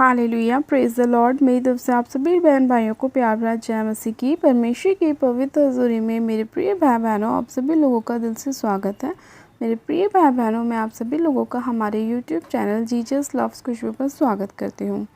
Hallelujah, praise the Lord. मेरी तरफ से आप सभी बहन भाइयों को प्यार भरा जय मसीह की। परमेश्वर की पवित्र हज़ूरी में मेरे प्रिय भाई बहनों, आप सभी लोगों का दिल से स्वागत है। मेरे प्रिय भाई बहनों, मैं आप सभी लोगों का हमारे यूट्यूब चैनल जीसस लव्स खुशबू पर स्वागत करती हूँ।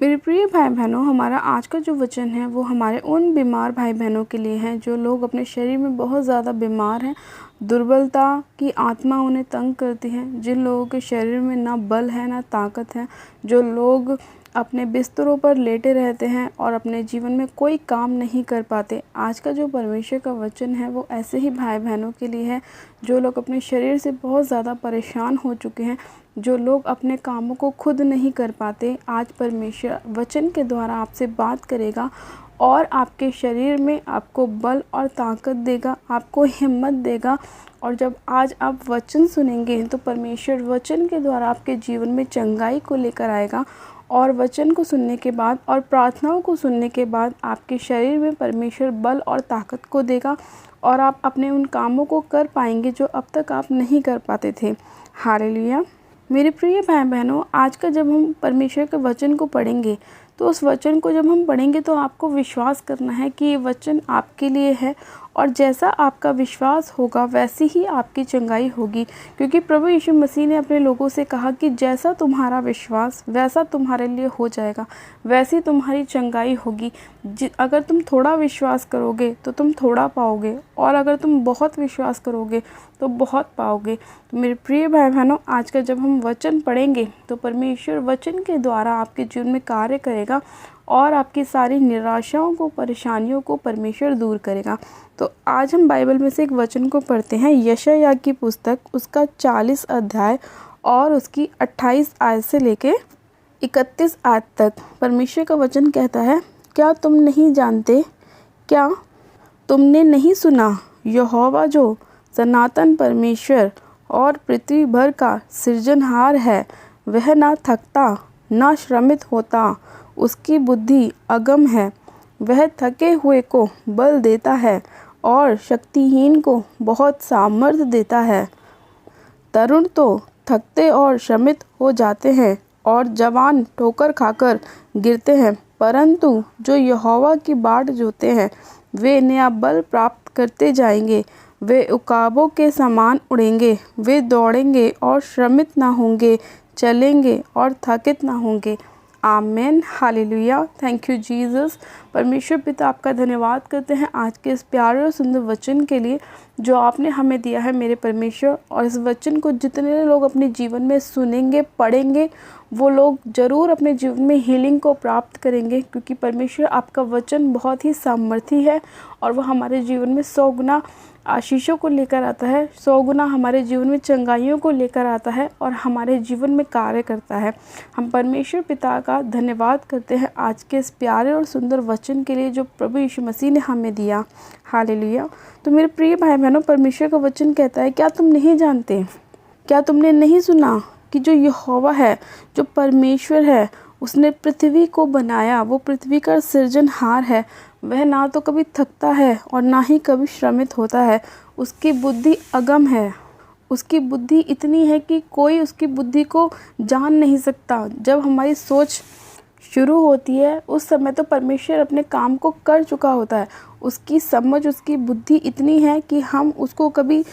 मेरे प्रिय भाई बहनों, हमारा आज का जो वचन है वो हमारे उन बीमार भाई बहनों के लिए है जो लोग अपने शरीर में बहुत ज़्यादा बीमार हैं। दुर्बलता की आत्मा उन्हें तंग करती है, जिन लोगों के शरीर में ना बल है ना ताकत है, जो लोग अपने बिस्तरों पर लेटे रहते हैं और अपने जीवन में कोई काम नहीं कर पाते। आज का जो परमेश्वर का वचन है वो ऐसे ही भाई बहनों के लिए है जो लोग अपने शरीर से बहुत ज़्यादा परेशान हो चुके हैं, जो लोग अपने कामों को खुद नहीं कर पाते। आज परमेश्वर वचन के द्वारा आपसे बात करेगा और आपके शरीर में आपको बल और ताकत देगा, आपको हिम्मत देगा। और जब आज आप वचन सुनेंगे तो परमेश्वर वचन के द्वारा आपके जीवन में चंगाई को लेकर आएगा। और वचन को सुनने के बाद और प्रार्थनाओं को सुनने के बाद आपके शरीर में परमेश्वर बल और ताकत को देगा और आप अपने उन कामों को कर पाएंगे जो अब तक आप नहीं कर पाते थे। हालेलुया। मेरे प्रिय भाई बहनों, आज का जब हम परमेश्वर के वचन को पढ़ेंगे तो उस वचन को जब हम पढ़ेंगे तो आपको विश्वास करना है कि ये वचन आपके लिए है और जैसा आपका विश्वास होगा वैसी ही आपकी चंगाई होगी। क्योंकि प्रभु यीशु मसीह ने अपने लोगों से कहा कि जैसा तुम्हारा विश्वास वैसा तुम्हारे लिए हो जाएगा, वैसी तुम्हारी चंगाई होगी। अगर तुम थोड़ा विश्वास करोगे तो तुम थोड़ा पाओगे और अगर तुम बहुत विश्वास करोगे तो बहुत पाओगे। तो मेरे प्रिय भाई बहनों, आज का जब हम वचन पढ़ेंगे तो परमेश्वर वचन के द्वारा आपके जीवन में कार्य करेगा और आपकी सारी निराशाओं को, परेशानियों को परमेश्वर दूर करेगा। तो आज हम बाइबल में से एक वचन को पढ़ते हैं, यशायाह की पुस्तक, उसका 40 अध्याय और उसकी 28 आयत से लेके 31 आयत तक। परमेश्वर का वचन कहता है, क्या तुम नहीं जानते, क्या तुमने नहीं सुना, यहोवा जो सनातन परमेश्वर और पृथ्वी भर का सृजनहार है, वह ना थकता ना श्रमित होता, उसकी बुद्धि अगम है, वह थके हुए को बल देता है और शक्तिहीन को बहुत सामर्थ्य देता है। तरुण तो थकते और श्रमित हो जाते हैं और जवान ठोकर खाकर गिरते हैं, परंतु जो यहोवा की बाट जोते हैं वे नया बल प्राप्त करते जाएंगे। वे उकाबों के समान उड़ेंगे, वे दौड़ेंगे और श्रमित ना होंगे, चलेंगे और थकित ना होंगे। आमेन। हालेलुया। Thank you Jesus. परमेश्वर पिता, आपका धन्यवाद करते हैं आज के इस प्यारे और सुंदर वचन के लिए जो आपने हमें दिया है मेरे परमेश्वर। और इस वचन को जितने लोग अपने जीवन में सुनेंगे, पढ़ेंगे, वो लोग ज़रूर अपने जीवन में हीलिंग को प्राप्त करेंगे। क्योंकि परमेश्वर आपका वचन बहुत ही सामर्थी है और वह हमारे जीवन में 100 गुना आशीषों को लेकर आता है, 100 गुना हमारे जीवन में चंगाइयों को लेकर आता है और हमारे जीवन में कार्य करता है। हम परमेश्वर पिता का धन्यवाद करते हैं आज के इस प्यारे और सुंदर वचन के लिए जो प्रभु यीशु मसीह ने हमें दिया। हालेलुया। तो मेरे प्रिय भाई बहनों, परमेश्वर का वचन कहता है, क्या तुम नहीं जानते, क्या तुमने नहीं सुना कि जो यहोवा है, जो परमेश्वर है, उसने पृथ्वी को बनाया, वो पृथ्वी का सृजनहार है। वह ना तो कभी थकता है और ना ही कभी श्रमित होता है। उसकी बुद्धि अगम है, उसकी बुद्धि इतनी है कि कोई उसकी बुद्धि को जान नहीं सकता। जब हमारी सोच शुरू होती है उस समय तो परमेश्वर अपने काम को कर चुका होता है। उसकी समझ, उसकी बुद्धि इतनी है कि हम उसको कभी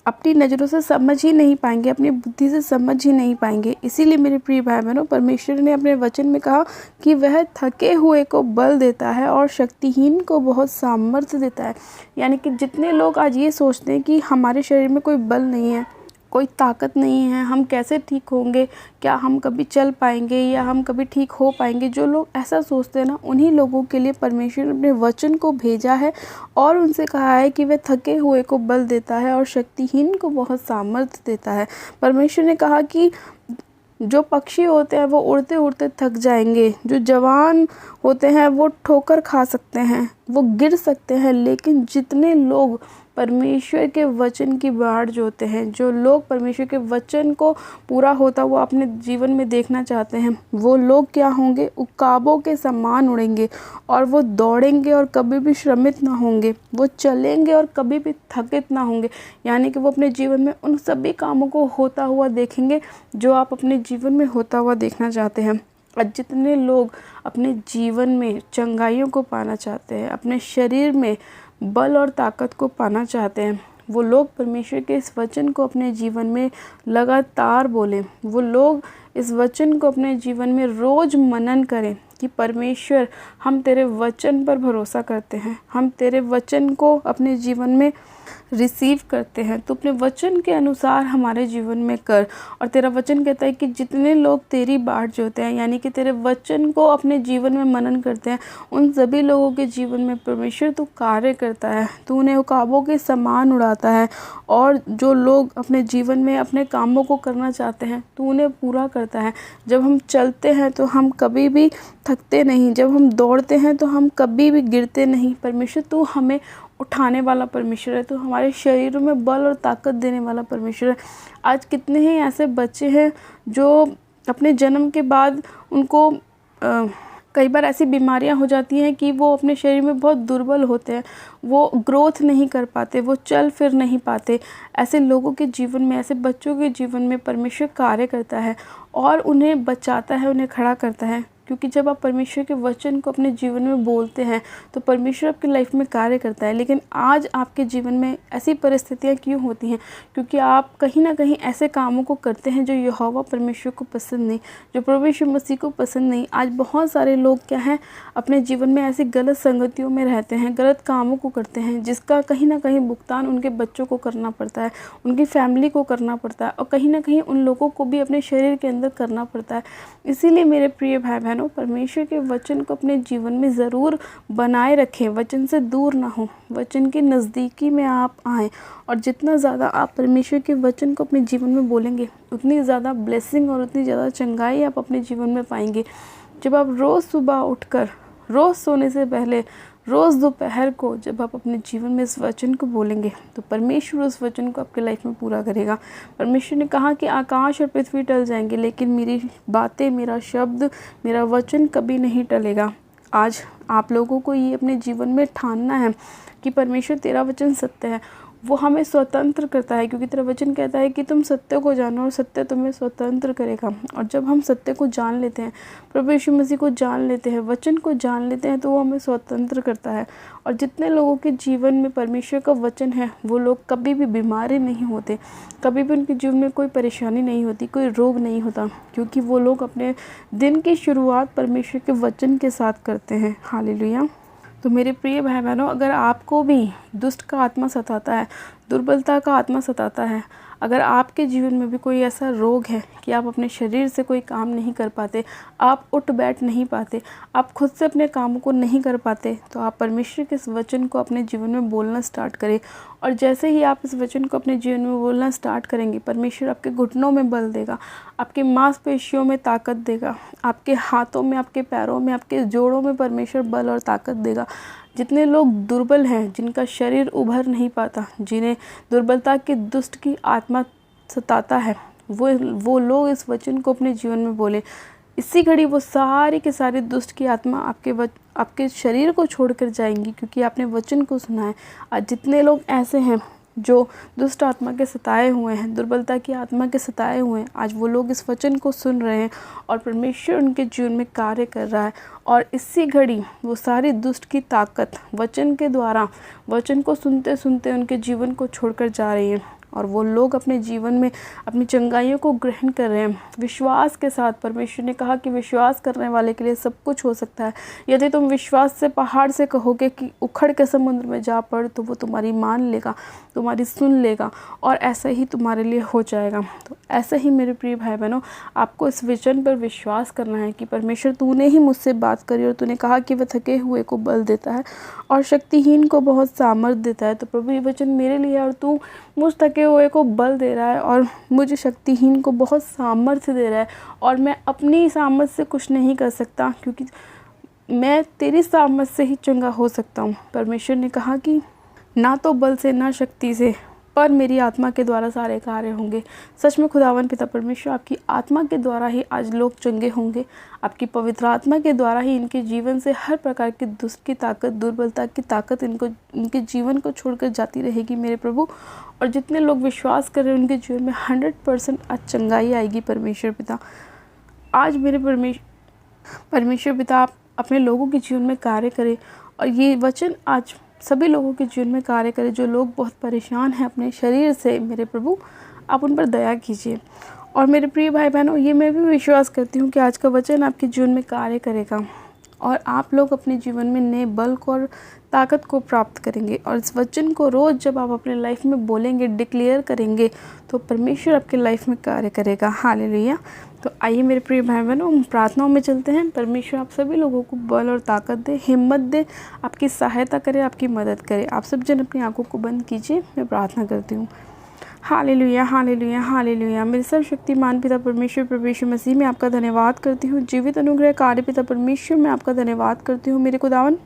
अपनी नज़रों से समझ ही नहीं पाएंगे, अपनी बुद्धि से समझ ही नहीं पाएंगे। इसीलिए मेरे प्रिय भाई बहनों, परमेश्वर ने अपने वचन में कहा कि वह थके हुए को बल देता है और शक्तिहीन को बहुत सामर्थ्य देता है। यानी कि जितने लोग आज ये सोचते हैं कि हमारे शरीर में कोई बल नहीं है, कोई ताकत नहीं है, हम कैसे ठीक होंगे, क्या हम कभी चल पाएंगे या हम कभी ठीक हो पाएंगे, जो लोग ऐसा सोचते हैं ना, उन्हीं लोगों के लिए परमेश्वर ने अपने वचन को भेजा है और उनसे कहा है कि वह थके हुए को बल देता है और शक्तिहीन को बहुत सामर्थ्य देता है। परमेश्वर ने कहा कि जो पक्षी होते हैं वो उड़ते उड़ते थक जाएंगे, जो जवान होते हैं वो ठोकर खा सकते हैं, वो गिर सकते हैं, लेकिन जितने लोग परमेश्वर के वचन की बाट जोते हैं, जो लोग परमेश्वर के वचन को पूरा होता हुआ अपने जीवन में देखना चाहते हैं, वो लोग क्या होंगे, उकाबों के समान उड़ेंगे और वो दौड़ेंगे और कभी भी श्रमित ना होंगे, वो चलेंगे और कभी भी थकित ना होंगे। यानी कि वो अपने जीवन में उन सभी कामों को होता हुआ देखेंगे जो आप अपने जीवन में होता हुआ देखना चाहते हैं। आज जितने लोग अपने जीवन में चंगाइयों को पाना चाहते हैं, अपने शरीर में बल और ताकत को पाना चाहते हैं, वो लोग परमेश्वर के इस वचन को अपने जीवन में लगातार बोलें। वो लोग इस वचन को अपने जीवन में रोज़ मनन करें कि परमेश्वर, हम तेरे वचन पर भरोसा करते हैं, हम तेरे वचन को अपने जीवन में रिसीव करते हैं, तो अपने वचन के अनुसार हमारे जीवन में कर। और तेरा वचन कहता है कि जितने लोग तेरी बाट जोते हैं, यानी कि तेरे वचन को अपने जीवन में मनन करते हैं, उन सभी लोगों के जीवन में परमेश्वर तू कार्य करता है, तू उन्हें उकाबों के समान उड़ाता है। और जो लोग अपने जीवन में अपने कामों को करना चाहते हैं, तू उन्हें पूरा करता है। जब हम चलते हैं तो हम कभी भी थकते नहीं, जब हम दौड़ते हैं तो हम कभी भी गिरते नहीं। परमेश्वर तू हमें उठाने वाला परमेश्वर है, तो हमारे शरीरों में बल और ताकत देने वाला परमेश्वर है। आज कितने ही ऐसे बच्चे हैं जो अपने जन्म के बाद उनको कई बार ऐसी बीमारियां हो जाती हैं कि वो अपने शरीर में बहुत दुर्बल होते हैं, वो ग्रोथ नहीं कर पाते, वो चल फिर नहीं पाते। ऐसे लोगों के जीवन में, ऐसे बच्चों के जीवन में परमेश्वर कार्य करता है और उन्हें बचाता है, उन्हें खड़ा करता है। क्योंकि जब आप परमेश्वर के वचन को अपने जीवन में बोलते हैं तो परमेश्वर आपकी लाइफ में कार्य करता है। लेकिन आज आपके जीवन में ऐसी परिस्थितियां क्यों होती हैं? क्योंकि आप कहीं ना कहीं ऐसे कामों को करते हैं जो यहोवा परमेश्वर को पसंद नहीं, जो प्रभु यीशु मसीह को पसंद नहीं। आज बहुत सारे लोग क्या हैं, अपने जीवन में ऐसी गलत संगतियों में रहते हैं, गलत कामों को करते हैं, जिसका कहीं ना कहीं भुगतान उनके बच्चों को करना पड़ता है, उनकी फैमिली को करना पड़ता है और कहीं ना कहीं उन लोगों को भी अपने शरीर के अंदर करना पड़ता है। इसीलिए मेरे प्रिय भाई बहनों, परमेश्वर के वचन को अपने जीवन में ज़रूर बनाए रखें, वचन से दूर ना हो, वचन के नज़दीकी में आप आएँ। और जितना ज़्यादा आप परमेश्वर के वचन को अपने जीवन में बोलेंगे, उतनी ज़्यादा ब्लेसिंग और उतनी ज़्यादा चंगाई आप अपने जीवन में पाएंगे। जब आप रोज़ सुबह उठकर, रोज़ सोने से पहले, रोज़ दोपहर को जब आप अपने जीवन में इस वचन को बोलेंगे तो परमेश्वर उस वचन को आपके लाइफ में पूरा करेगा। परमेश्वर ने कहा कि आकाश और पृथ्वी टल जाएंगे, लेकिन मेरी बातें, मेरा शब्द, मेरा वचन कभी नहीं टलेगा। आज आप लोगों को ये अपने जीवन में ठानना है कि परमेश्वर तेरा वचन सत्य है। वो हमें स्वतंत्र करता है, क्योंकि तेरा वचन कहता है कि तुम सत्य को जानो और सत्य तुम्हें स्वतंत्र करेगा। और जब हम सत्य को जान लेते हैं, प्रभु यीशु मसीह को जान लेते हैं, वचन को जान लेते हैं, तो वो हमें स्वतंत्र करता है। और जितने लोगों के जीवन में परमेश्वर का वचन है, वो लोग कभी भी बीमार नहीं होते, कभी भी उनके जीवन में कोई परेशानी नहीं होती, कोई रोग नहीं होता, क्योंकि वो लोग अपने दिन की शुरुआत परमेश्वर के वचन के साथ करते हैं। हालेलुया। तो मेरे प्रिय भाई बहनों, अगर आपको भी दुष्ट का आत्मा सताता है, दुर्बलता का आत्मा सताता है, अगर आपके जीवन में भी कोई ऐसा रोग है कि आप अपने शरीर से कोई काम नहीं कर पाते, आप उठ बैठ नहीं पाते, आप खुद से अपने कामों को नहीं कर पाते, तो आप परमेश्वर के इस वचन को अपने जीवन में बोलना स्टार्ट करें। और जैसे ही आप इस वचन को अपने जीवन में बोलना स्टार्ट करेंगे, परमेश्वर आपके घुटनों में बल देगा, आपके मांसपेशियों में ताकत देगा, आपके हाथों में, आपके पैरों में, आपके जोड़ों में परमेश्वर बल और ताकत देगा। जितने लोग दुर्बल हैं, जिनका शरीर उभर नहीं पाता, जिन्हें दुर्बलता के दुष्ट की आत्मा सताता है, वो लोग इस वचन को अपने जीवन में बोले। इसी घड़ी वो सारी के सारी दुष्ट की आत्मा आपके शरीर को छोड़कर जाएंगी, क्योंकि आपने वचन को सुना है। आज जितने लोग ऐसे हैं जो दुष्ट आत्मा के सताए हुए हैं, दुर्बलता की आत्मा के सताए हुए हैं, आज वो लोग इस वचन को सुन रहे हैं और परमेश्वर उनके जीवन में कार्य कर रहा है। और इसी घड़ी वो सारी दुष्ट की ताकत वचन के द्वारा, वचन को सुनते सुनते उनके जीवन को छोड़कर जा रही है और वो लोग अपने जीवन में अपनी चंगाइयों को ग्रहण कर रहे हैं विश्वास के साथ। परमेश्वर ने कहा कि विश्वास करने वाले के लिए सब कुछ हो सकता है। यदि तुम विश्वास से पहाड़ से कहोगे कि उखड़ के समुद्र में जा पड़, तो वो तुम्हारी मान लेगा, तुम्हारी सुन लेगा और ऐसा ही तुम्हारे लिए हो जाएगा। तो ऐसा ही मेरे प्रिय भाई बहनों, आपको इस वचन पर विश्वास करना है कि परमेश्वर तूने ही मुझसे बात करी और तूने कहा कि वह थके हुए को बल देता है और शक्तिहीन को बहुत सामर्थ देता है। तो प्रभु ये वचन मेरे लिए, और तू मुझ थके हुए को बल दे रहा है और मुझे शक्तिहीन को बहुत सामर्थ्य दे रहा है। और मैं अपनी सामर्थ्य से कुछ नहीं कर सकता, क्योंकि मैं तेरी सामर्थ्य से ही चंगा हो सकता हूँ। परमेश्वर ने कहा कि ना तो बल से ना शक्ति से, पर मेरी आत्मा के द्वारा सारे कार्य होंगे। सच में खुदावन पिता परमेश्वर आपकी आत्मा के द्वारा ही आज लोग चंगे होंगे। आपकी पवित्र आत्मा के द्वारा ही इनके जीवन से हर प्रकार की दुष्ट की ताकत, दुर्बलता की ताकत इनके जीवन को छोड़कर जाती रहेगी मेरे प्रभु। और जितने लोग विश्वास कर रहे हैं उनके जीवन में 100% आज चंगाई आएगी परमेश्वर पिता। आज परमेश्वर पिता आप अपने लोगों के जीवन में कार्य करें और ये वचन आज सभी लोगों के जीवन में कार्य करें। जो लोग बहुत परेशान हैं अपने शरीर से, मेरे प्रभु आप उन पर दया कीजिए। और मेरे प्रिय भाई बहनों, ये मैं भी विश्वास करती हूँ कि आज का वचन आपके जीवन में कार्य करेगा और आप लोग अपने जीवन में नए बल को और ताकत को प्राप्त करेंगे। और इस वचन को रोज़ जब आप अपने लाइफ में बोलेंगे, डिक्लेयर करेंगे, तो परमेश्वर आपके लाइफ में कार्य करेगा। हालेलुया। तो आइए मेरे प्रिय भाई बहनों, हम प्रार्थनाओं में चलते हैं। परमेश्वर आप सभी लोगों को बल और ताकत दे, हिम्मत दे, आपकी सहायता करे, आपकी मदद करे। आप सब जन अपनी आंखों को बंद कीजिए, मैं प्रार्थना करती हूँ। Hallelujah, hallelujah, hallelujah. मेरे सर्वशक्तिमान पिता परमेश्वर प्रभु यीशु मसीह में आपका धन्यवाद करती हूँ। जीवित अनुग्रह कार्य पिता परमेश्वर में आपका धन्यवाद करती हूँ। मेरे खुदावन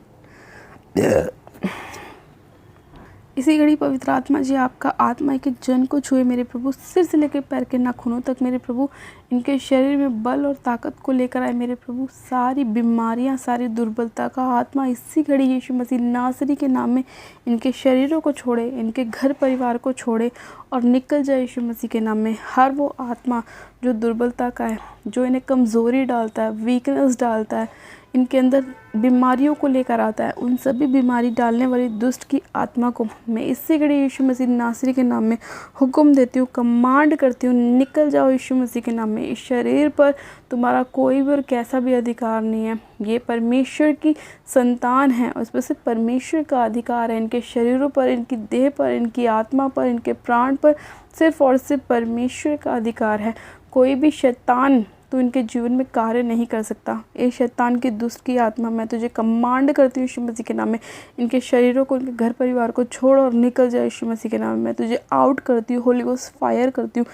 इसी घड़ी पवित्र आत्मा जी आपका आत्मा एक जन को छुए मेरे प्रभु, सिर से लेकर पैर के नाखूनों तक मेरे प्रभु, इनके शरीर में बल और ताकत को लेकर आए मेरे प्रभु। सारी बीमारियां, सारी दुर्बलता का आत्मा इसी घड़ी यीशु मसीह नासरी के नाम में इनके शरीरों को छोड़े, इनके घर परिवार को छोड़े और निकल जाए यीशु मसीह के नाम में। हर वो आत्मा जो दुर्बलता का है, जो इन्हें कमज़ोरी डालता है, वीकनेस डालता है, इनके अंदर बीमारियों को लेकर आता है, उन सभी बीमारी डालने वाली दुष्ट की आत्मा को मैं इससे घड़ी यीशु मसीह नासरी के नाम में हुक्म देती हूँ, कमांड करती हूँ, निकल जाओ यीशु मसीह के नाम में। इस शरीर पर तुम्हारा कोई भी और कैसा भी अधिकार नहीं है। ये परमेश्वर की संतान है और उस पर सिर्फ परमेश्वर का अधिकार है। इनके शरीरों पर, इनकी देह पर, इनकी आत्मा पर, इनके प्राण पर सिर्फ और सिर्फ परमेश्वर का अधिकार है। कोई भी शैतान तो इनके जीवन में कार्य नहीं कर सकता। ए शैतान की दुष्ट की आत्मा, मैं तुझे कमांड करती हूँ यीशु मसीह के नाम में, इनके शरीरों को, इनके घर परिवार को छोड़ और निकल जाए यीशु मसीह के नाम में। मैं तुझे आउट करती हूँ, होली गोस्ट फायर करती हूँ,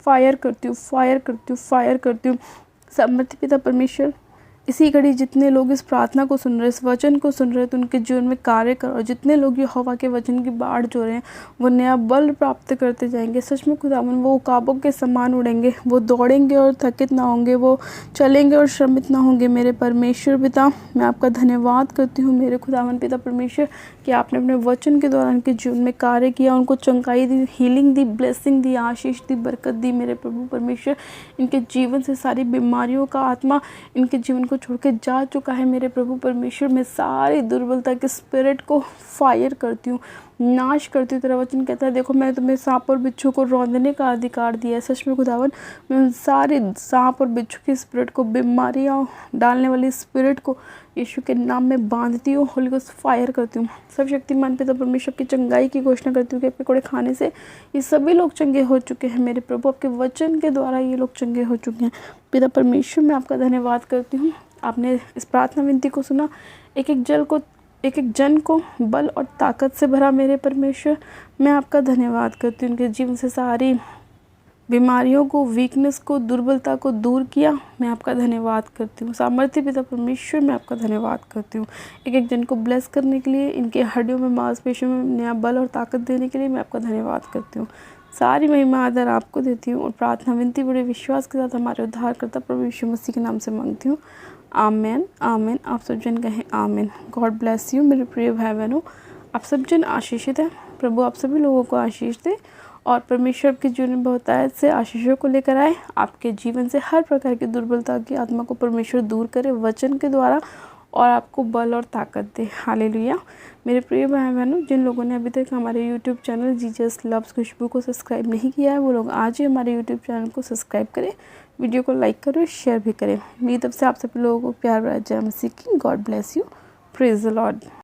फायर करती हूँ, फायर करती हूँ, फायर करती हूँ। समर्थी पिता परमेश्वर, इसी घड़ी जितने लोग इस प्रार्थना को सुन रहे, इस वचन को सुन रहे, तो उनके जीवन में कार्य कर। और जितने लोग ये हवा के वचन की बाढ़ जो रहे हैं, वो नया बल प्राप्त करते जाएंगे। सच में खुदावन वो उकाबों के समान उड़ेंगे, वो दौड़ेंगे और थकित ना होंगे, वो चलेंगे और श्रमित ना होंगे। मेरे परमेश्वर पिता, मैं आपका धन्यवाद करती हूँ मेरे खुदावन पिता परमेश्वर कि आपने अपने वचन के द्वारा उनके जीवन में कार्य किया, उनको चंगाई दी, हीलिंग दी, ब्लेसिंग दी, आशीष दी, बरकत दी। मेरे प्रभु परमेश्वर, इनके जीवन से सारी बीमारियों का आत्मा इनके जीवन को छोड़ के जा चुका है। मेरे प्रभु परमेश्वर, मैं सारी दुर्बलता के स्पिरिट को फायर करती हूँ, नाश करती हूँ। तेरा वचन कहता है, देखो मैं तुम्हें सांप और बिच्छू को रौंदने का अधिकार दिया है। सच में खुदावन, मैं उन सारे सांप और बिच्छू की स्पिरिट को, बीमारियाँ डालने वाली स्पिरिट को यीशु के नाम में बांधती हूँ, होली गोस्ट फायर करती हूँ। सब शक्तिमान पिता परमेश्वर की चंगाई की घोषणा करती हूँ कि पकौड़े खाने से ये सभी लोग चंगे हो चुके हैं। मेरे प्रभु, आपके वचन के द्वारा ये लोग चंगे हो चुके हैं। पिता परमेश्वर, मैं आपका धन्यवाद करती हूँ, आपने इस प्रार्थना विनती को सुना, एक एक जन को बल और ताकत से भरा। मेरे परमेश्वर, मैं आपका धन्यवाद करती हूँ, उनके जीवन से सारी बीमारियों को, वीकनेस को, दुर्बलता को दूर किया। मैं आपका धन्यवाद करती हूँ। सामर्थ्य पिता परमेश्वर, मैं आपका धन्यवाद करती हूँ, एक जन को ब्लेस करने के लिए, इनके हड्डियों में, मांसपेशियों में नया बल और ताकत देने के लिए मैं आपका धन्यवाद करती हूँ। सारी महिमा आदर आपको देती हूँ और प्रार्थना विनती बड़े विश्वास के साथ हमारे उद्धारकर्ता प्रभु यीशु मसीह के नाम से मांगती हूँ। आमेन, आमेन। आप सब जन कहें आमेन। गॉड ब्लेस यू मेरे प्रिय भाई बहनों, आप सब जन आशीषित हैं। प्रभु आप सभी लोगों को आशीष दे और परमेश्वर आपके जीवन में बहुतायत से आशीषों को लेकर आए। आपके जीवन से हर प्रकार की दुर्बलता की आत्मा को परमेश्वर दूर करे वचन के द्वारा और आपको बल और ताकत दे। हालेलुया। मेरे प्रिय भाई बहनों, जिन लोगों ने अभी तक हमारे यूट्यूब चैनल जीसस लव्स खुशबू को सब्सक्राइब नहीं किया है, वो लोग आज ही हमारे यूट्यूब चैनल को सब्सक्राइब करें, वीडियो को लाइक करो, शेयर भी करें। मेरी तरफ से आप सभी लोगों को प्यार भरा जय मसीह की। God bless you. Praise the Lord.